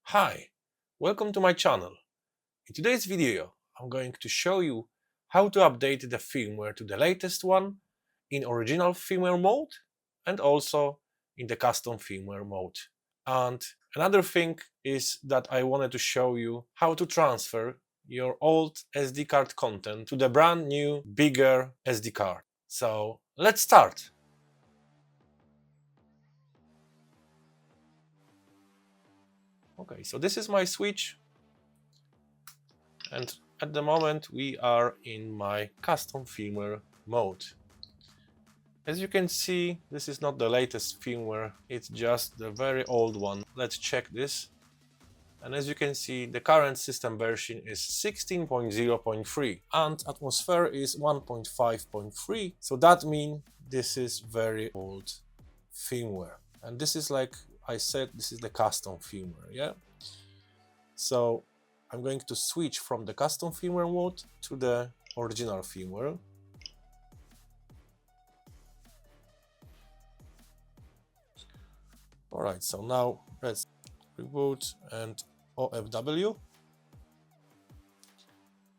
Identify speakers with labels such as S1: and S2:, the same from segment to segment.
S1: Hi, welcome to my channel. In today's video, I'm going to show you how to update the firmware to the latest one in original firmware mode and also in the custom firmware mode. And another thing is that I wanted to show you how to transfer your old SD card content to the brand new, bigger SD card. So let's start. Okay, so this is my switch, and at the moment we are in my custom firmware mode. As you can see, this is not the latest firmware, it's just the very old one. Let's check this. And as you can see, the current system version is 16.0.3 and atmosphere is 1.5.3. So that means this is very old firmware. And this is, like I said, this is the custom firmware, yeah? So I'm going to switch from the custom firmware mode to the original firmware. Alright, so now let's reboot and OFW.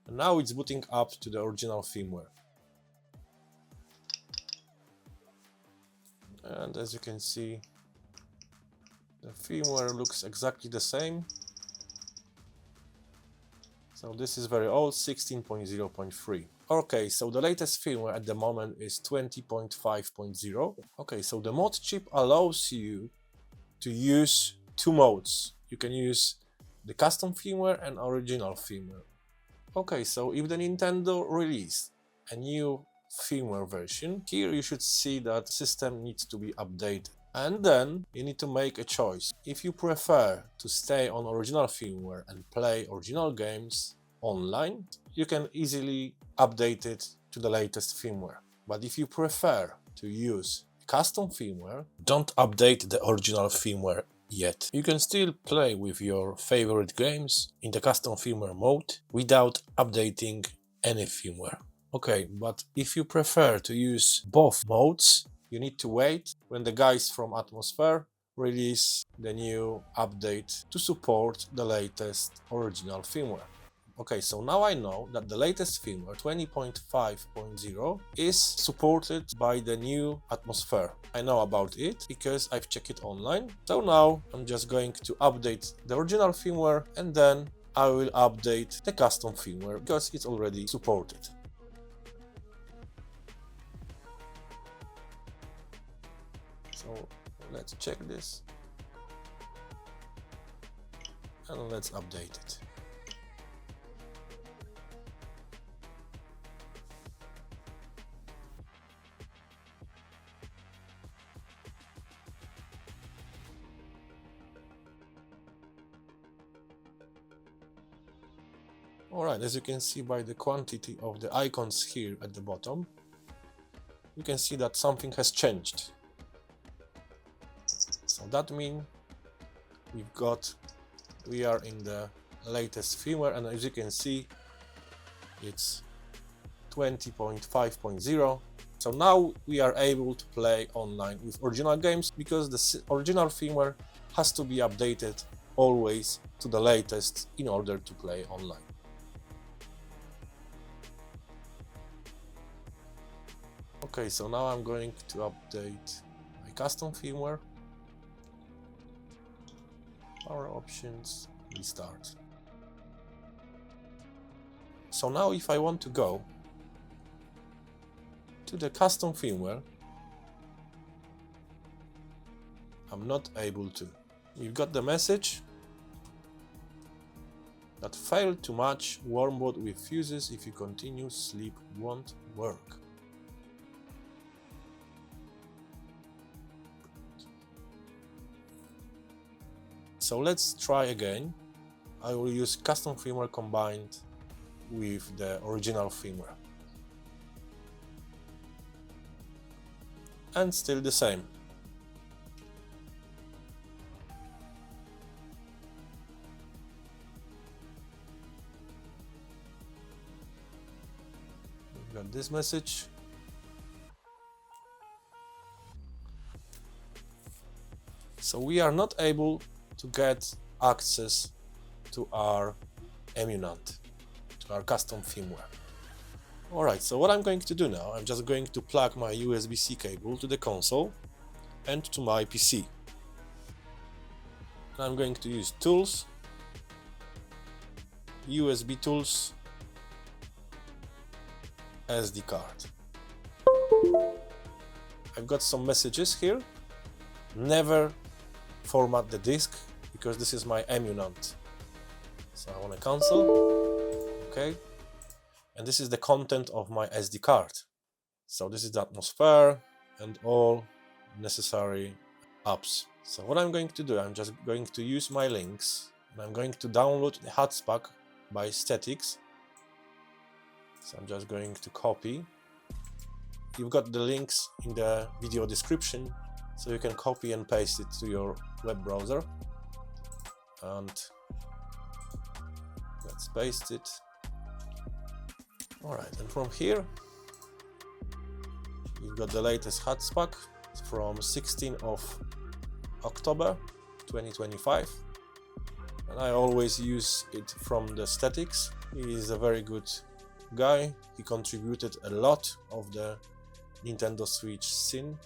S1: And now it's booting up to the original firmware. And as you can see, the firmware looks exactly the same. So this is very old, 16.0.3. Okay, so the latest firmware at the moment is 20.5.0. Okay, so the mod chip allows you to use two modes. You can use the custom firmware and original firmware. Okay, so if the Nintendo released a new firmware version, here you should see that the system needs to be updated. And then you need to make a choice. If you prefer to stay on original firmware and play original games online, you can easily update it to the latest firmware. But if you prefer to use custom firmware, don't update the original firmware yet. You can still play with your favorite games in the custom firmware mode without updating any firmware. Okay, but if you prefer to use both modes, you need to wait when the guys from Atmosphere release the new update to support the latest original firmware. Okay, so now I know that the latest firmware 20.5.0 is supported by the new Atmosphere. I know about it because I've checked it online. So now I'm just going to update the original firmware and then I will update the custom firmware because it's already supported. So let's check this and let's update it. Alright, as you can see by the quantity of the icons here at the bottom, you can see that something has changed. So that means we are in the latest firmware, and as you can see, it's 20.5.0. So now we are able to play online with original games because the original firmware has to be updated always to the latest in order to play online. Okay, so now I'm going to update my custom firmware. Power options, restart. So now if I want to go to the custom firmware, I'm not able to. We've got the message that failed to match warm boot with fuses. If you continue, sleep won't work. So let's try again. I will use custom firmware combined with the original firmware. And still the same. We've got this message. So we are not able to get access to our emunant, to our custom firmware. Alright, so what I'm going to do now, I'm just going to plug my USB-C cable to the console and to my PC. And I'm going to use Tools, USB Tools, SD card. I've got some messages here. Never format the disk because this is my emunant. So I want to cancel. Okay. And this is the content of my SD card. So this is the atmosphere and all necessary apps. So what I'm going to do, I'm just going to use my links and I'm going to download the HUANUO by Statics. So I'm just going to copy. You've got the links in the video description, so you can copy and paste it to your web browser. And let's paste it. Alright, and from here you've got the latest HUANUO from 16th of October 2025, and I always use it from the Statics. He is a very good guy. He contributed a lot of the Nintendo Switch scene,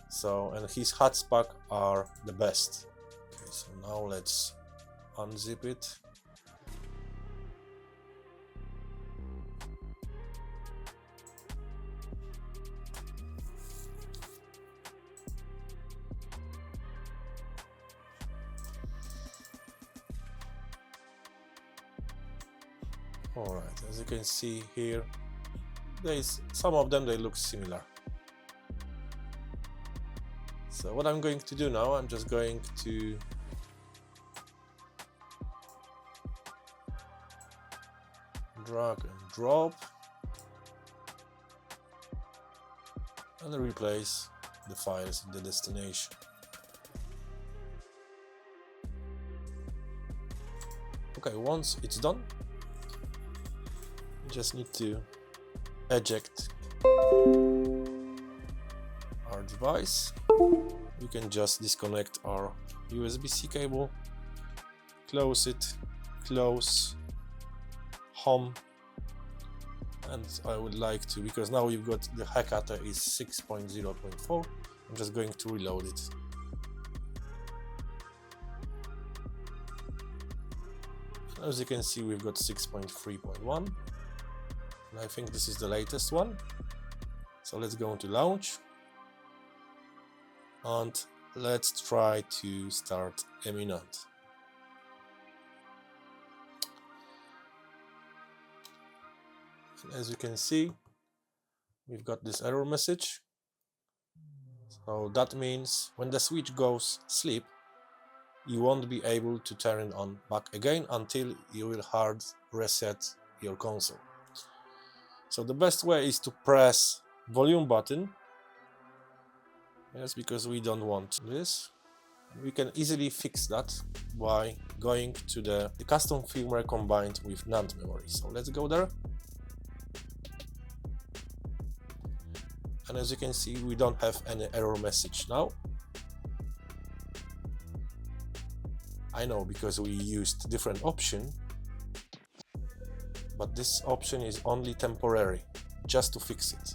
S1: so, and his HUANUO are the best. Okay, so now let's unzip it. Alright, as you can see here, some of them they look similar. So what I'm going to do now, I'm just going to drag and drop and replace the files in the destination. Okay, once it's done, you just need to eject our device. We can just disconnect our USB-C cable, close it, close, home, and I would like to, because now we've got the Hekate is 6.0.4, I'm just going to reload it. As you can see, we've got 6.3.1, and I think this is the latest one. So let's go into launch and let's try to start emunant. And as you can see, we've got this error message. So that means when the switch goes sleep, you won't be able to turn it on back again until you will hard reset your console. So the best way is to press volume button. Yes, because we don't want this. We can easily fix that by going to the custom firmware combined with NAND memory. So let's go there. And as you can see, we don't have any error message now. I know, because we used different option, but this option is only temporary, just to fix it.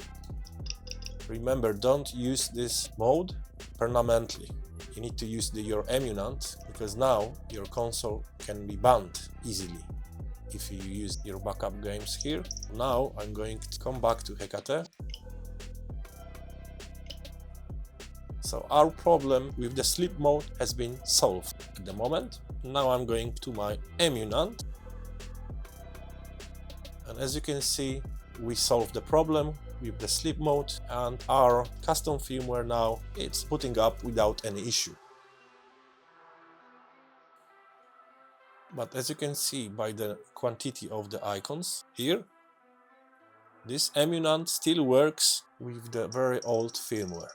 S1: Remember, don't use this mode permanently. You need to use your emunant, because now your console can be banned easily if you use your backup games here. Now I'm going to come back to Hekate. So our problem with the sleep mode has been solved at the moment. Now I'm going to my emunant, and as you can see, we solved the problem with the sleep mode, and our custom firmware now it's booting up without any issue. But as you can see by the quantity of the icons here, this emunant still works with the very old firmware.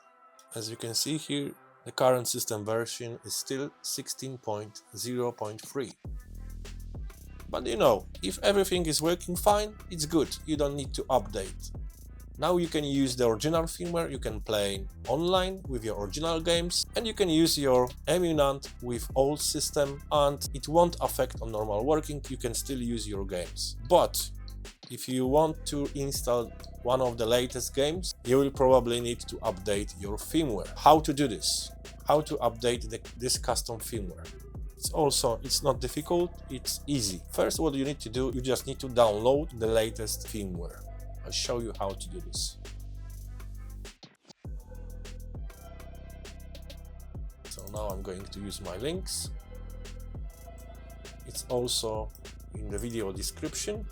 S1: As you can see here, the current system version is still 16.0.3. But you know, if everything is working fine, it's good, you don't need to update. Now you can use the original firmware, you can play online with your original games, and you can use your emulant with old system and it won't affect on normal working, you can still use your games. But if you want to install one of the latest games, you will probably need to update your firmware. How to do this? How to update this custom firmware? It's not difficult, it's easy. First, what you need to do, you just need to download the latest firmware. I'll show you how to do this. So now I'm going to use my links. It's also in the video description.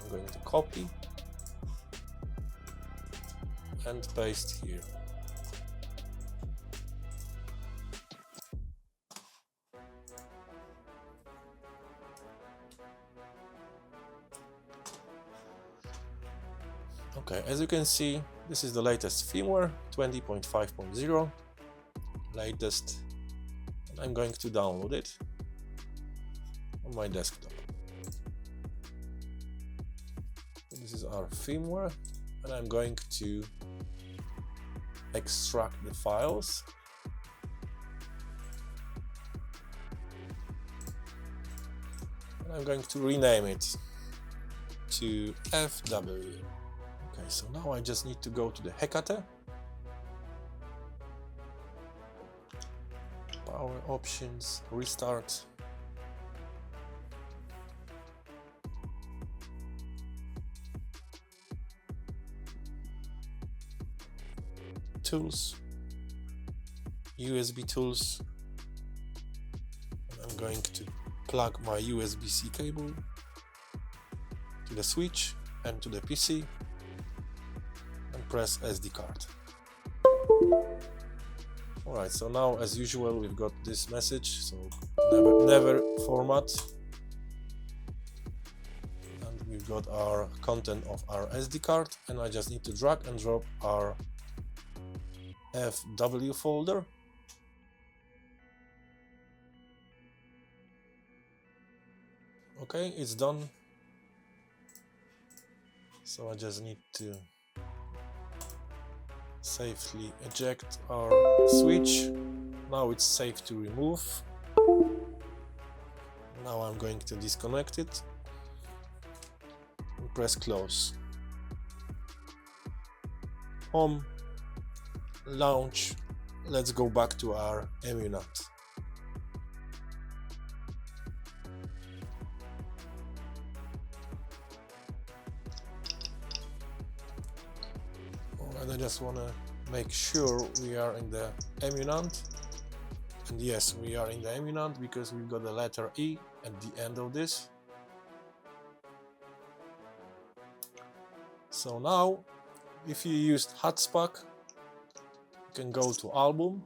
S1: I'm going to copy and paste here. Okay, as you can see, this is the latest firmware, 20.5.0, latest, and I'm going to download it on my desktop. This is our firmware, and I'm going to extract the files. And I'm going to rename it to FW. Okay, so now I just need to go to the Hekate, power options, restart, tools, USB tools, and I'm going to plug my USB-C cable to the switch and to the PC. Press SD card. Alright, so now as usual we've got this message, so never format, and we've got our content of our SD card, and I just need to drag and drop our FW folder. Okay, it's done. So I just need to safely eject our switch. Now it's safe to remove. Now I'm going to disconnect it and press close. Home, launch. Let's go back to our emulant. And I just want to make sure we are in the emulant, and yes, we are in the emulant because we've got the letter E at the end of this. So now if you used HUTSPAC, you can go to album,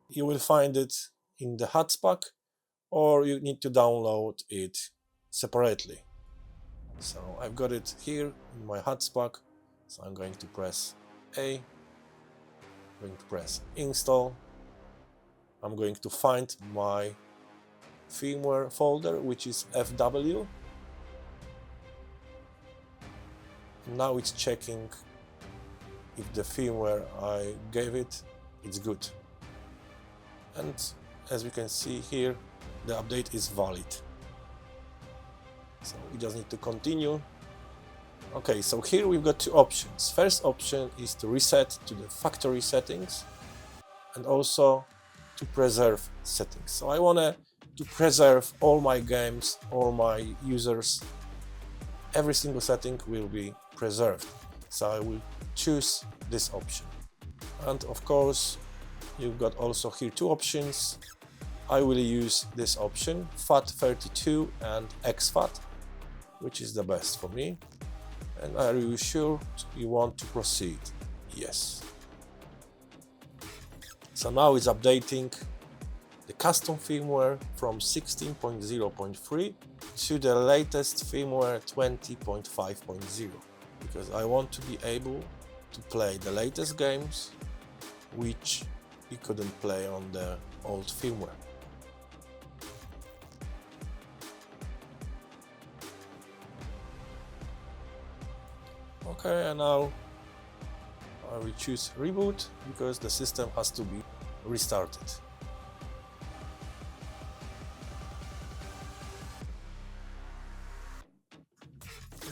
S1: you will find it in the HUTSPAC, or you need to download it separately. So I've got it here in my HUTSPAC. So I'm going to press A, I'm going to press install, I'm going to find my firmware folder, which is FW. Now it's checking if the firmware I gave it, it's good. And as we can see here, the update is valid. So we just need to continue. Okay, so here we've got two options. First option is to reset to the factory settings and also to preserve settings. So I want to preserve all my games, all my users. Every single setting will be preserved. So I will choose this option. And of course, you've got also here two options. I will use this option, FAT32 and exFAT, which is the best for me. And are you sure you want to proceed? Yes. So now it's updating the custom firmware from 16.0.3 to the latest firmware 20.5.0, because I want to be able to play the latest games which we couldn't play on the old firmware. Okay, and now I will choose reboot because the system has to be restarted.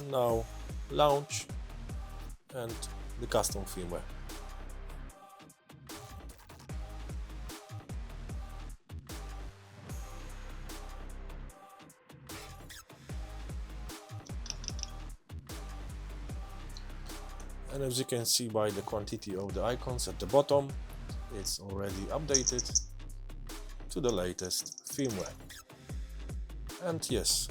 S1: Now launch and the custom firmware. And as you can see by the quantity of the icons at the bottom, it's already updated to the latest firmware. And yes,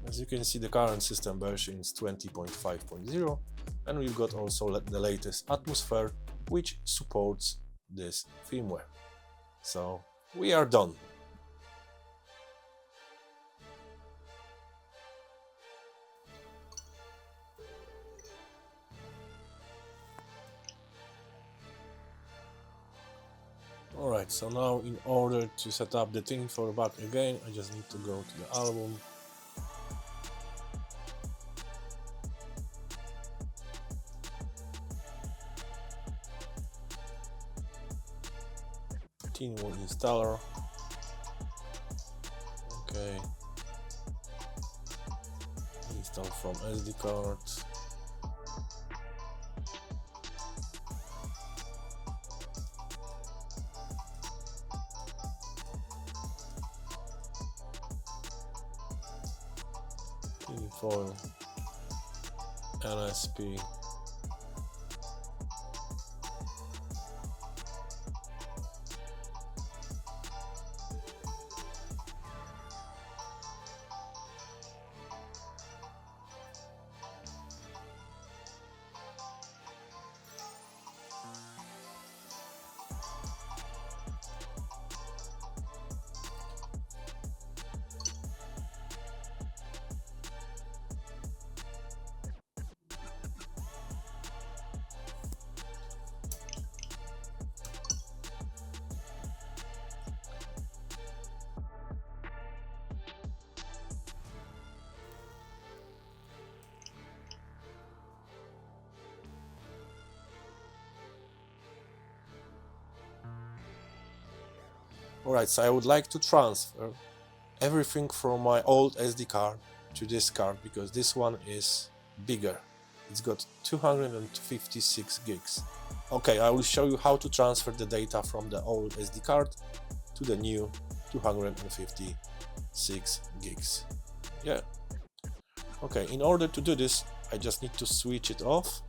S1: as you can see, the current system version is 20.5.0, and we've got also the latest atmosphere which supports this firmware. So we are done. Alright, so now in order to set up the Tinfoil back again, I just need to go to the album. Tinfoil installer. Okay. Install from SD card. Tinfoil, LSP, Alright, so I would like to transfer everything from my old SD card to this card because this one is bigger. It's got 256 gigs. Okay, I will show you how to transfer the data from the old SD card to the new 256 gigs. Yeah. Okay, in order to do this, I just need to switch it off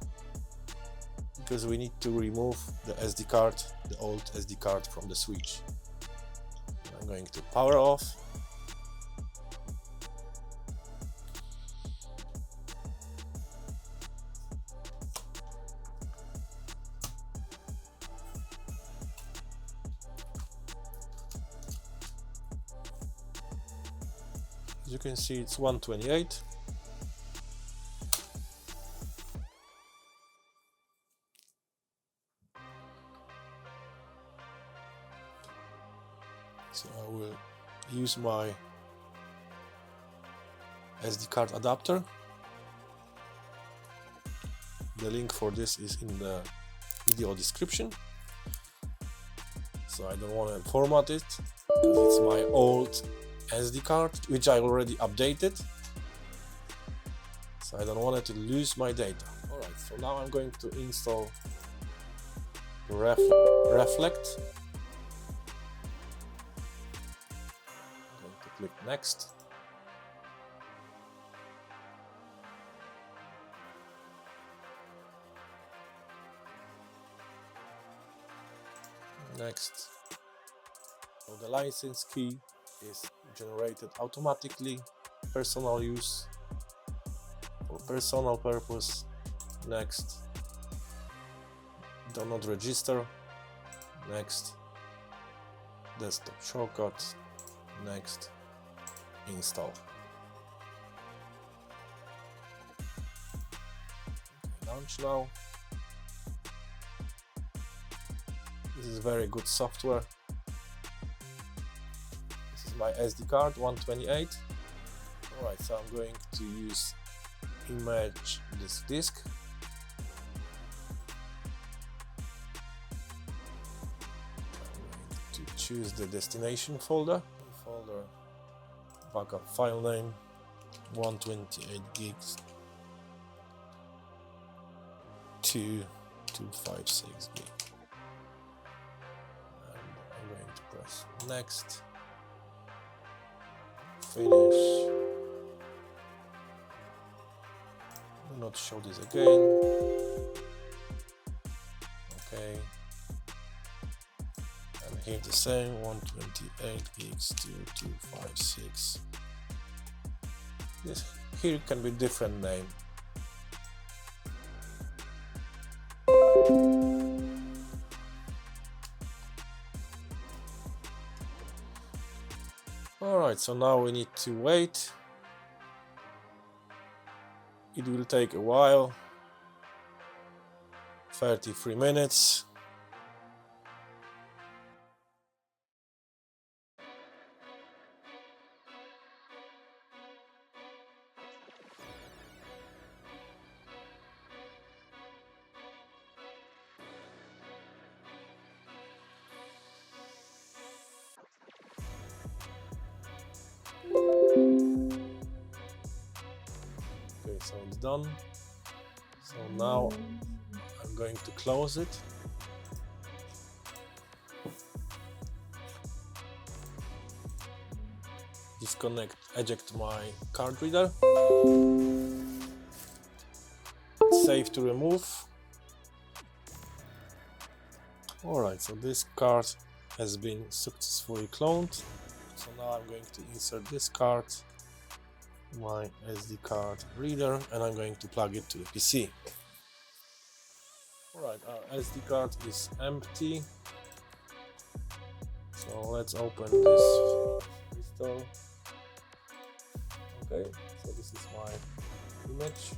S1: because we need to remove the SD card, the old SD card from the switch. I'm going to power off. As you can see, it's 128. So I will use my SD card adapter. The link for this is in the video description. So I don't want to format it because it's my old SD card which I already updated. So I don't want it to lose my data. Alright, so now I'm going to install Reflect. Click next. Next. So the license key is generated automatically, personal use, for personal purpose. Next. Do not register. Next. Desktop shortcut. Next. Install. Okay, launch now. This is very good software. This is my SD card 128. Alright, so I'm going to use image this disk. To choose the destination folder, backup file name 128 gigs to 256 gig, and I'm going to press next, finish. Do not show this again. Okay. And here the same 128 gigs to 256. This here can be different name. Alright, so now we need to wait. It will take a while, 33 minutes. Okay, so it's done. So now I'm going to close it. Disconnect, eject my card reader. Save to remove. Alright, so this card has been successfully cloned. So now I'm going to insert this card, my SD card reader, and I'm going to plug it to the PC. Alright, our SD card is empty. So let's open this restore. Okay, so this is my image.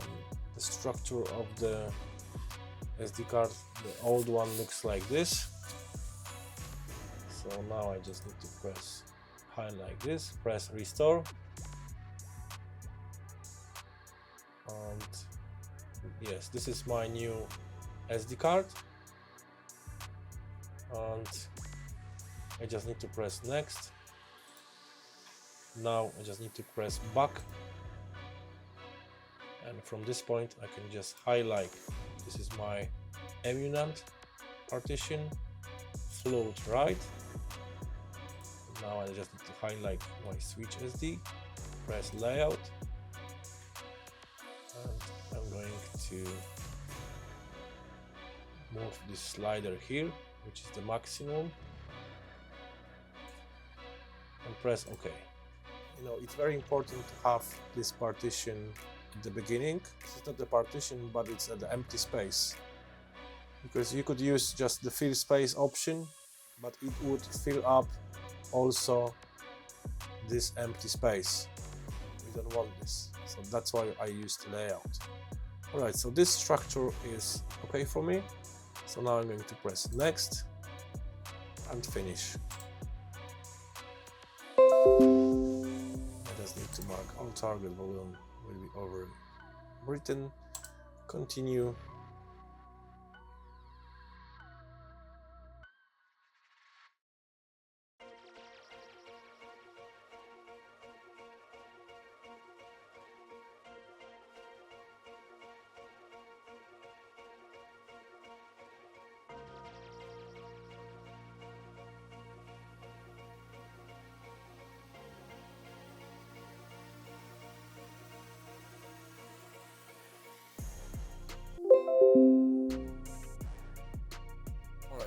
S1: And the structure of the SD card, the old one, looks like this. So now I just need to press highlight this, press restore, and yes, this is my new SD card, and I just need to press next. Now I just need to press back, and from this point I can just highlight. This is my emunant partition, float right. Now I just need to highlight my switch SD, press layout, and I'm going to move this slider here, which is the maximum, and press OK. You know, it's very important to have this partition at the beginning. This is not the partition, but it's at the empty space, because you could use just the fill space option, but it would fill up also this empty space. We don't want this, so that's why I used layout. Alright, so this structure is okay for me. So now I'm going to press next and finish. I just need to mark all target volume will be overwritten. Continue.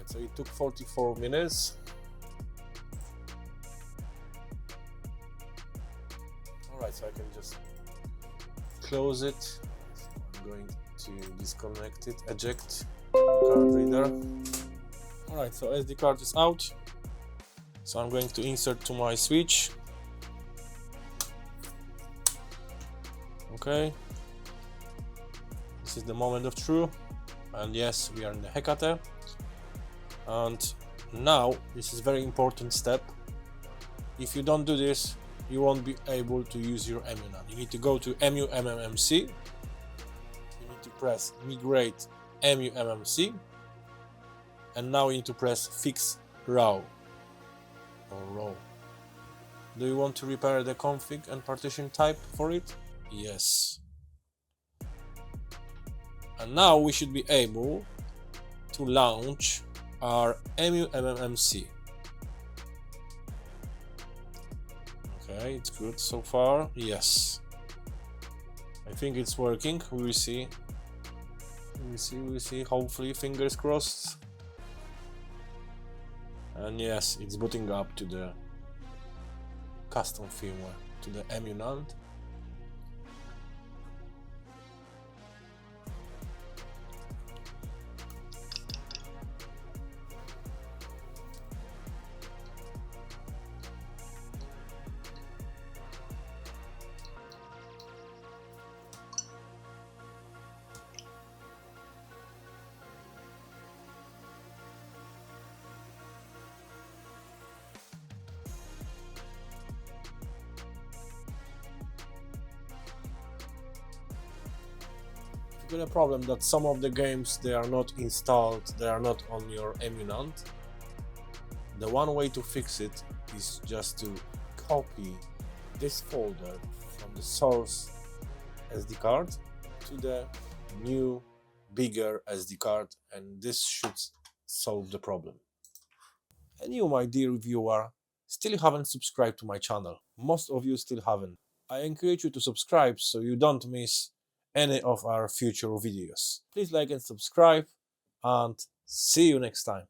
S1: So it took 44 minutes. Alright, so I can just close it. So I'm going to disconnect it, eject card reader. Alright, so SD card is out. So I'm going to insert to my switch. Okay. This is the moment of truth. And yes, we are in the Hekate. And now this is a very important step. If you don't do this, you won't be able to use your EMU NAND. You need to go to EMU MMMC. You need to press Migrate EMU MMC, and now you need to press Fix RAW or RAW. Do you want to repair the config and partition type for it? Yes. And now we should be able to launch our EMU MMMC. Okay, it's good so far. Yes. I think it's working. We will see. We will see. Hopefully, fingers crossed. And yes, it's booting up to the custom firmware, to the EMU NAND. Got a problem that some of the games, they are not installed, they are not on your EMU NAND. The one way to fix it is just to copy this folder from the source SD card to the new bigger SD card, and this should solve the problem. And you, my dear viewer, still haven't subscribed to my channel. Most of you still haven't. I encourage you to subscribe so you don't miss any of our future videos. Please like and subscribe, and see you next time.